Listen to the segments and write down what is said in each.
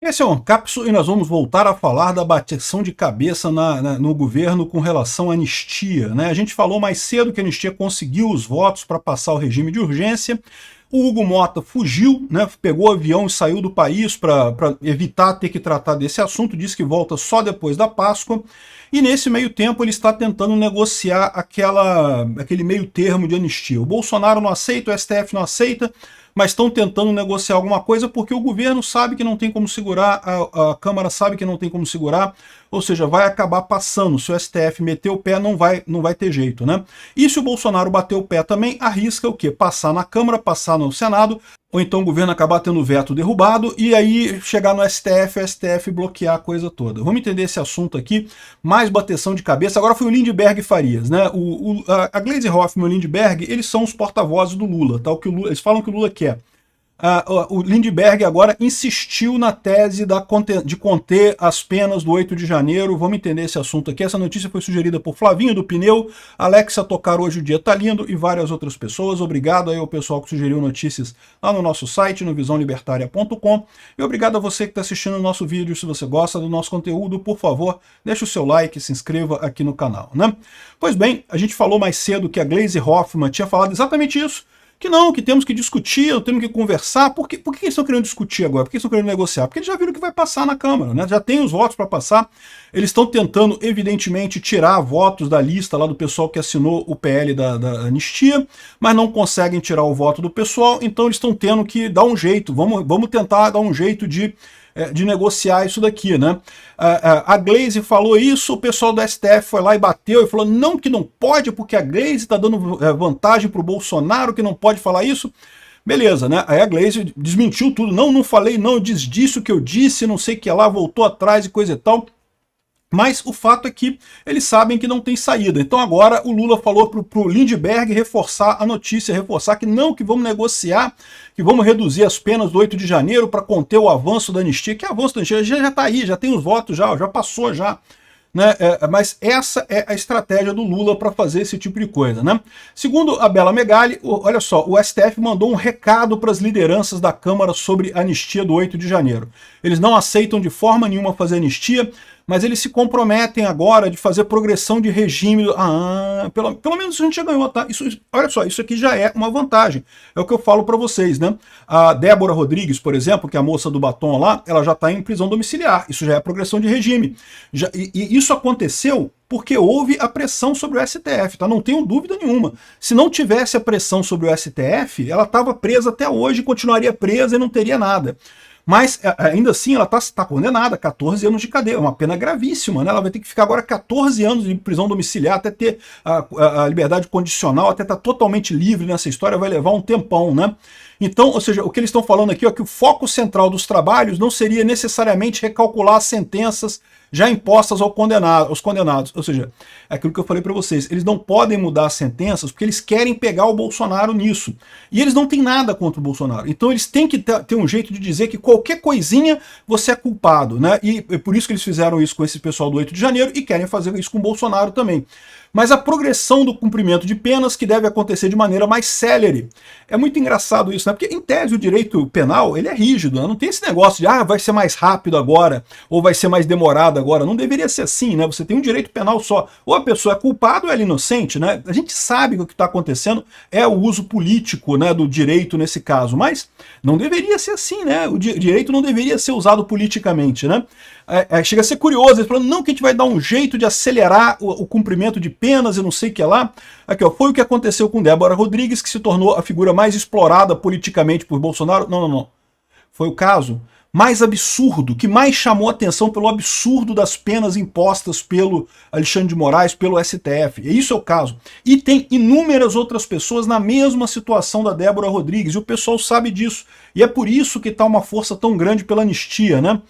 Esse é o Ancapso e nós vamos voltar a falar da bateção de cabeça no governo com relação à anistia, né? A gente falou mais cedo que a anistia conseguiu os votos para passar o regime de urgência. O Hugo Mota fugiu, né? Pegou o avião e saiu do país para evitar ter que tratar desse assunto, disse que volta só depois da Páscoa. E nesse meio tempo ele está tentando negociar aquele meio termo de anistia. O Bolsonaro não aceita, o STF não aceita, mas estão tentando negociar alguma coisa porque o governo sabe que não tem como segurar, a Câmara sabe que não tem como segurar, ou seja, vai acabar passando. Se o STF meter o pé, não vai ter jeito, né? E se o Bolsonaro bater o pé também, arrisca o quê? Passar na Câmara, passar no Senado, ou então o governo acabar tendo o veto derrubado e aí chegar no STF, o STF bloquear a coisa toda. Vamos entender esse assunto aqui, mais bateção de cabeça. Agora foi o Lindbergh e Farias, né? A Gleisi Hoffmann e o Lindbergh, eles são os porta-vozes do Lula, tá? Eles falam que o Lula quer. O Lindbergh agora insistiu na tese de conter as penas do 8 de janeiro. Vamos entender esse assunto aqui. Essa notícia foi sugerida por Flavinho do Pneu, Alexa Tocar Hoje o Dia Tá Lindo e várias outras pessoas. Obrigado aí ao pessoal que sugeriu notícias lá no nosso site, no visãolibertaria.com. E obrigado a você que está assistindo o nosso vídeo. Se você gosta do nosso conteúdo, por favor, deixe o seu like e se inscreva aqui no canal, né? Pois bem, a gente falou mais cedo que a Gleisi Hoffmann tinha falado exatamente isso. Que não, que temos que discutir, temos que conversar. Por que eles estão querendo discutir agora? Por que eles estão querendo negociar? Porque eles já viram que vai passar na Câmara, né? Já tem os votos para passar. Eles estão tentando, evidentemente, tirar votos da lista lá do pessoal que assinou o PL da anistia, mas não conseguem tirar o voto do pessoal, então eles estão tendo que dar um jeito. Vamos tentar dar um jeito de negociar isso daqui, né? A Gleisi falou isso, o pessoal do STF foi lá e bateu e falou não, que não pode, porque a Gleisi está dando vantagem para o Bolsonaro, que não pode falar isso. Beleza, né? Aí a Gleisi desmentiu tudo, não falei, não, eu disse o que eu disse, não sei o que lá, voltou atrás e coisa e tal. Mas o fato é que eles sabem que não tem saída. Então agora o Lula falou para o Lindbergh reforçar a notícia, reforçar que não, que vamos negociar, que vamos reduzir as penas do 8 de janeiro para conter o avanço da anistia. Que avanço da anistia? Já está aí, já tem os votos, já passou já. Né? Mas essa é a estratégia do Lula para fazer esse tipo de coisa, né? Segundo a Bela Megali, olha só, o STF mandou um recado para as lideranças da Câmara sobre a anistia do 8 de janeiro. Eles não aceitam de forma nenhuma fazer anistia, mas eles se comprometem agora de fazer progressão de regime. Pelo menos a gente já ganhou, tá? Olha só, isso aqui já é uma vantagem. É o que eu falo para vocês, né? A Débora Rodrigues, por exemplo, que é a moça do batom lá, ela já está em prisão domiciliar. Isso já é progressão de regime. E isso aconteceu porque houve a pressão sobre o STF, tá? Não tenho dúvida nenhuma. Se não tivesse a pressão sobre o STF, ela estava presa até hoje, continuaria presa e não teria nada. Mas, ainda assim, ela está condenada a 14 anos de cadeia. É uma pena gravíssima, né? Ela vai ter que ficar agora 14 anos de prisão domiciliar, até ter a liberdade condicional, até estar totalmente livre nessa história, vai levar um tempão, né? Então, ou seja, o que eles estão falando aqui é que o foco central dos trabalhos não seria necessariamente recalcular as sentenças já impostas aos condenados. Ou seja, é aquilo que eu falei para vocês, eles não podem mudar as sentenças porque eles querem pegar o Bolsonaro nisso. E eles não têm nada contra o Bolsonaro. Então eles têm que ter um jeito de dizer que qualquer coisinha você é culpado, né? E é por isso que eles fizeram isso com esse pessoal do 8 de janeiro e querem fazer isso com o Bolsonaro também. Mas a progressão do cumprimento de penas que deve acontecer de maneira mais célere. É muito engraçado isso, né? Porque, em tese, o direito penal, ele é rígido, né? Não tem esse negócio de, vai ser mais rápido agora, ou vai ser mais demorado agora. Não deveria ser assim, né? Você tem um direito penal só. Ou a pessoa é culpada ou ela é inocente, né? A gente sabe que o que está acontecendo é o uso político, né, do direito nesse caso, mas não deveria ser assim, né? O direito não deveria ser usado politicamente, né? Chega a ser curioso, eles falam, não, que a gente vai dar um jeito de acelerar o cumprimento de penas e não sei o que lá. Aqui, ó, foi o que aconteceu com Débora Rodrigues, que se tornou a figura mais explorada politicamente por Bolsonaro. Não. Foi o caso mais absurdo, que mais chamou atenção pelo absurdo das penas impostas pelo Alexandre de Moraes, pelo STF. E isso é o caso. E tem inúmeras outras pessoas na mesma situação da Débora Rodrigues, e o pessoal sabe disso. E é por isso que está uma força tão grande pela anistia, né?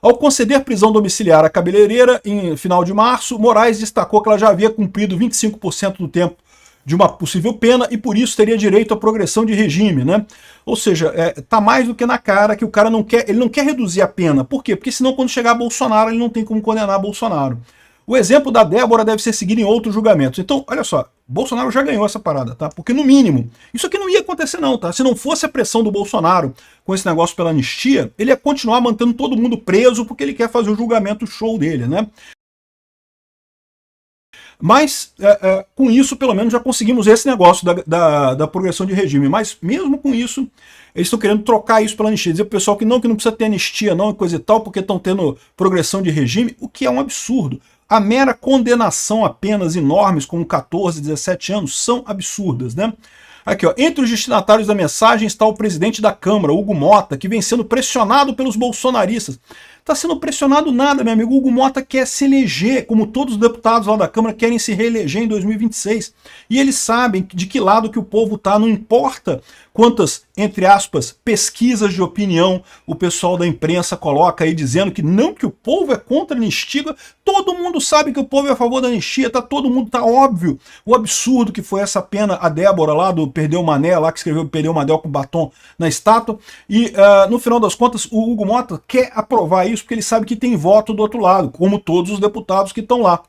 Ao conceder prisão domiciliar à cabeleireira em final de março, Moraes destacou que ela já havia cumprido 25% do tempo de uma possível pena e por isso teria direito à progressão de regime, né? Ou seja, tá mais do que na cara que o cara não quer reduzir a pena. Por quê? Porque senão quando chegar Bolsonaro ele não tem como condenar Bolsonaro. O exemplo da Débora deve ser seguido em outros julgamentos. Então, olha só, Bolsonaro já ganhou essa parada, tá? Porque, no mínimo, isso aqui não ia acontecer não, tá? Se não fosse a pressão do Bolsonaro com esse negócio pela anistia, ele ia continuar mantendo todo mundo preso porque ele quer fazer o julgamento show dele, né? Mas, com isso, pelo menos, já conseguimos esse negócio da progressão de regime. Mas, mesmo com isso, eles estão querendo trocar isso pela anistia. Dizer pro pessoal que não precisa ter anistia, não, e coisa e tal, porque estão tendo progressão de regime, o que é um absurdo. A mera condenação a penas enormes, como 14, 17 anos, são absurdas, né? Aqui, ó, entre os destinatários da mensagem está o presidente da Câmara, Hugo Mota, que vem sendo pressionado pelos bolsonaristas. Está sendo pressionado nada, meu amigo. O Hugo Mota quer se eleger, como todos os deputados lá da Câmara querem se reeleger em 2026. E eles sabem de que lado que o povo está, não importa quantas, entre aspas, pesquisas de opinião o pessoal da imprensa coloca aí dizendo que não, que o povo é contra a anistia. Todo mundo sabe que o povo é a favor da anistia, tá todo mundo, tá óbvio. O absurdo que foi essa pena, a Débora lá do Perdeu o Mané, lá que escreveu Perdeu o Mané com batom na estátua. E no final das contas, o Hugo Mota quer aprovar isso porque ele sabe que tem voto do outro lado, como todos os deputados que estão lá.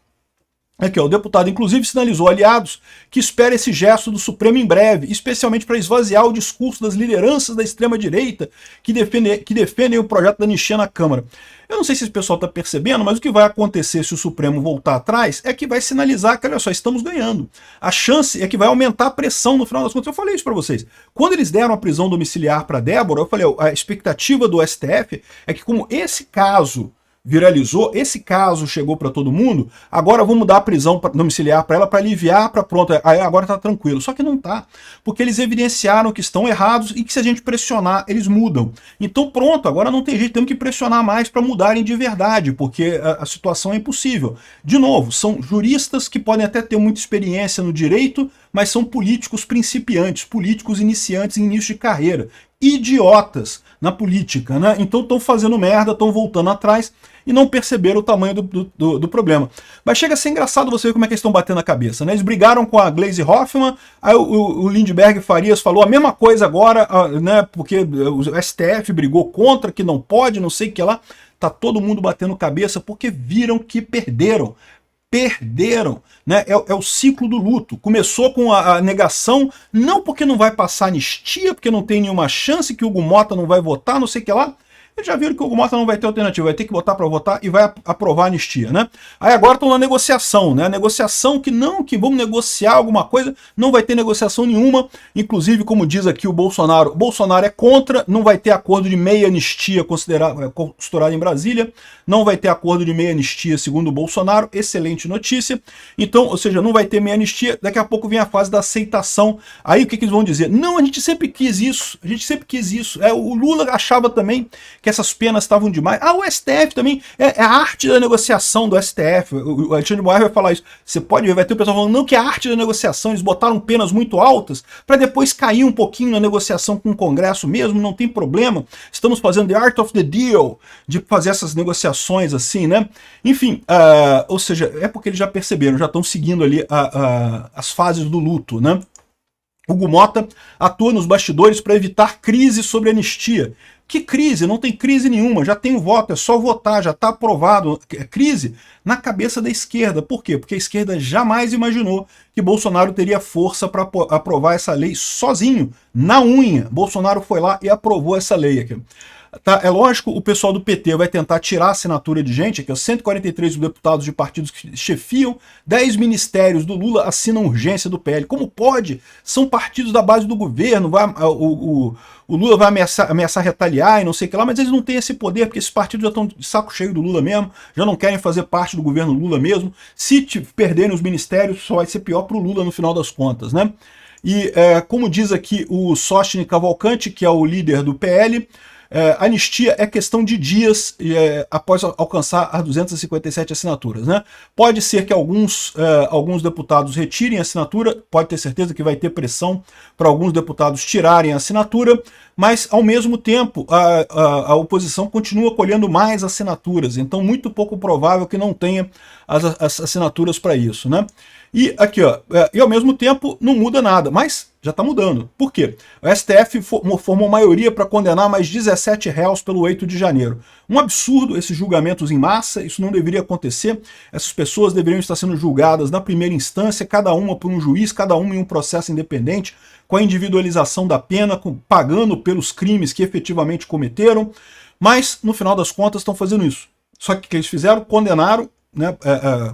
Aqui, ó, o deputado inclusive sinalizou aliados que espera esse gesto do Supremo em breve, especialmente para esvaziar o discurso das lideranças da extrema-direita que defendem o projeto da anistia na Câmara. Eu não sei se esse pessoal está percebendo, mas o que vai acontecer se o Supremo voltar atrás é que vai sinalizar que, olha só, estamos ganhando. A chance é que vai aumentar a pressão no final das contas. Eu falei isso para vocês. Quando eles deram a prisão domiciliar para Débora, eu falei, a expectativa do STF é que, como esse caso viralizou, esse caso chegou para todo mundo, agora vamos dar a prisão domiciliar para ela para aliviar, para pronto, aí agora tá tranquilo. Só que não tá, porque eles evidenciaram que estão errados e que se a gente pressionar, eles mudam. Então pronto, agora não tem jeito, temos que pressionar mais para mudarem de verdade, porque a situação é impossível. De novo, são juristas que podem até ter muita experiência no direito, mas são políticos principiantes, políticos iniciantes em início de carreira, idiotas na política, né? Então estão fazendo merda, estão voltando atrás e não perceberam o tamanho do problema. Mas chega a ser engraçado você ver como é que eles estão batendo a cabeça, né? Eles brigaram com a Gleisi Hoffmann, aí o Lindbergh Farias falou a mesma coisa agora, né? Porque o STF brigou contra, que não pode, não sei o que lá. Tá todo mundo batendo cabeça porque viram que perderam. Né? É o ciclo do luto. Começou com a negação, não porque não vai passar anistia, porque não tem nenhuma chance, que o Hugo Mota não vai votar, não sei o que lá. Eles já viram que o Hugo Mota não vai ter alternativa, vai ter que botar para votar e vai aprovar a anistia, né? Aí agora estão na negociação, né? Negociação que não, que vamos negociar alguma coisa, não vai ter negociação nenhuma. Inclusive, como diz aqui o Bolsonaro é contra, não vai ter acordo de meia anistia costurado em Brasília, não vai ter acordo de meia anistia segundo o Bolsonaro, excelente notícia. Então, ou seja, não vai ter meia anistia, daqui a pouco vem a fase da aceitação. Aí o que eles vão dizer? Não, a gente sempre quis isso, o Lula achava também que essas penas estavam demais. O STF também, é a arte da negociação do STF, o Alexandre de Moraes vai falar isso. Você pode ver, vai ter o pessoal falando, não, que é a arte da negociação, eles botaram penas muito altas, para depois cair um pouquinho na negociação com o Congresso mesmo, não tem problema. Estamos fazendo the art of the deal, de fazer essas negociações assim, né? Enfim, ou seja, é porque eles já perceberam, já estão seguindo ali as fases do luto, né? Hugo Mota atua nos bastidores para evitar crise sobre anistia. Que crise? Não tem crise nenhuma, já tem o voto, é só votar, já está aprovado. Crise na cabeça da esquerda. Por quê? Porque a esquerda jamais imaginou que Bolsonaro teria força para aprovar essa lei sozinho, na unha. Bolsonaro foi lá e aprovou essa lei aqui. Tá, é lógico, o pessoal do PT vai tentar tirar a assinatura de gente, que é 143 deputados de partidos que chefiam, 10 ministérios do Lula assinam urgência do PL. Como pode? São partidos da base do governo, o Lula vai ameaçar retaliar e não sei o que lá, mas eles não têm esse poder, porque esses partidos já estão de saco cheio do Lula mesmo, já não querem fazer parte do governo Lula mesmo. Se perderem os ministérios, só vai ser pior para o Lula no final das contas, né? E como diz aqui o Sostini Cavalcante, que é o líder do PL, anistia é questão de dias após alcançar as 257 assinaturas, né? Pode ser que alguns deputados retirem a assinatura, pode ter certeza que vai ter pressão para alguns deputados tirarem a assinatura, mas ao mesmo tempo a oposição continua colhendo mais assinaturas, então muito pouco provável que não tenha as assinaturas para isso, né? E aqui, ó, e ao mesmo tempo não muda nada, mas já está mudando. Por quê? O STF formou maioria para condenar mais 17 réus pelo 8 de janeiro. Um absurdo esses julgamentos em massa, isso não deveria acontecer. Essas pessoas deveriam estar sendo julgadas na primeira instância, cada uma por um juiz, cada uma em um processo independente, com a individualização da pena, pagando pelos crimes que efetivamente cometeram. Mas, no final das contas, estão fazendo isso. Só que o que eles fizeram? Condenaram, né,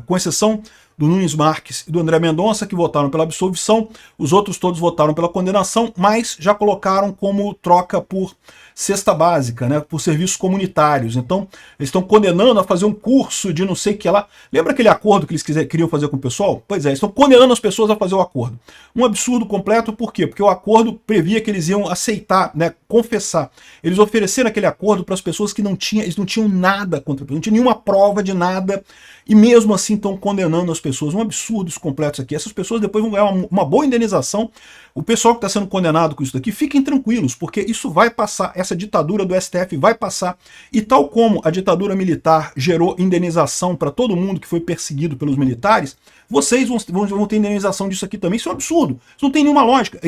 com exceção do Nunes Marques e do André Mendonça, que votaram pela absolvição, os outros todos votaram pela condenação, mas já colocaram como troca por cesta básica, né, por serviços comunitários. Então, eles estão condenando a fazer um curso de não sei o que lá. Lembra aquele acordo que eles queriam fazer com o pessoal? Pois é, eles estão condenando as pessoas a fazer o acordo. Um absurdo completo, por quê? Porque o acordo previa que eles iam aceitar, né, confessar. Eles ofereceram aquele acordo para as pessoas que eles não tinham nada contra, não tinha nenhuma prova de nada, e mesmo assim estão condenando as pessoas. Um absurdo isso completo isso aqui. Essas pessoas depois vão ganhar uma boa indenização. O pessoal que está sendo condenado com isso daqui, fiquem tranquilos, porque isso vai passar, essa ditadura do STF vai passar, e tal como a ditadura militar gerou indenização para todo mundo que foi perseguido pelos militares, vocês vão ter indenização disso aqui também. Isso é um absurdo, isso não tem nenhuma lógica.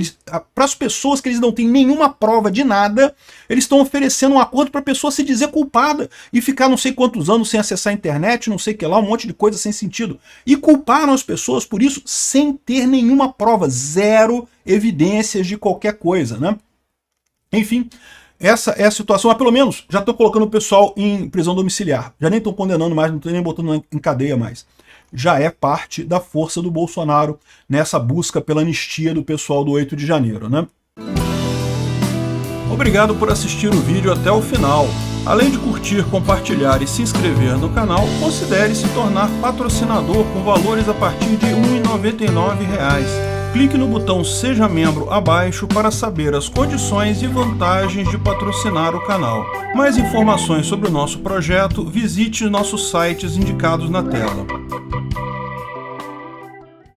Para as pessoas que eles não têm nenhuma prova de nada, eles estão oferecendo um acordo para a pessoa se dizer culpada e ficar não sei quantos anos sem acessar a internet, não sei o que lá, um monte de coisa sem sentido. E culparam as pessoas por isso sem ter nenhuma prova, zero evidências de qualquer coisa, né? Enfim, essa é a situação, mas pelo menos já estão colocando o pessoal em prisão domiciliar, já nem estão condenando mais, não estão nem botando em cadeia mais. Já é parte da força do Bolsonaro nessa busca pela anistia do pessoal do 8 de janeiro, né? Obrigado por assistir o vídeo até o final. Além de curtir, compartilhar e se inscrever no canal, considere se tornar patrocinador com valores a partir de R$ 1,99. Clique no botão Seja Membro abaixo para saber as condições e vantagens de patrocinar o canal. Mais informações sobre o nosso projeto, visite nossos sites indicados na tela.